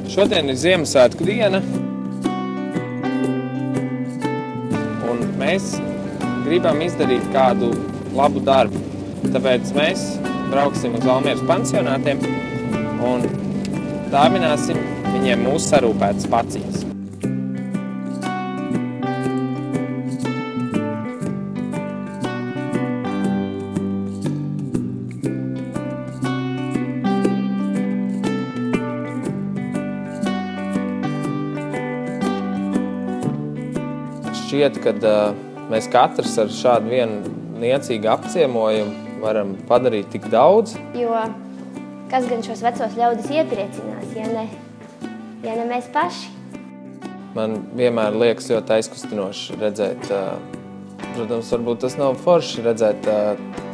Šodien ir Ziemassvētku diena, un mēs gribam izdarīt kādu labu darbu. Tāpēc mēs brauksim uz Valmieras pansionātiem un dāvināsim viņiem mūsu sarūpētas paciņas. Šķiet, ka mēs katrs ar šādu vienu niecīgu apciemojumu varam padarīt tik daudz. Jo kas gan šos vecos ļaudis iepriecinās, ja ne mēs paši? Man vienmēr liekas ļoti aizkustinoši redzēt, protams, varbūt tas nav forši redzēt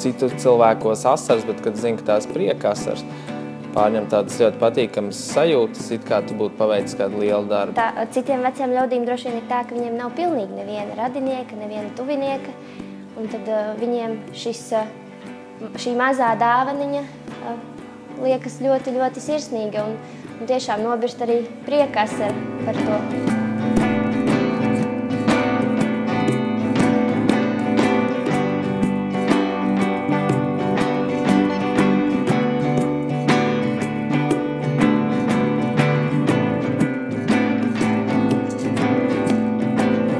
citu cilvēkos asaras, bet kad zinu, ka tās prieka asaras, pārņem tādas ļoti patīkamas sajūtas, it kā tu būtu paveicis kādu lielu darbu. Citiem veciem ļaudīm droši vien ir tā, ka viņiem nav pilnīgi neviena radinieka, neviena tuvinieka, un tad viņiem šī mazā dāvaniņa liekas ļoti, ļoti sirsnīga, un tiešām nobirst arī prieka asara par to.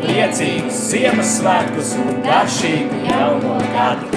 Priecīgus Ziemassvētkus un garšīgu jauno gadu!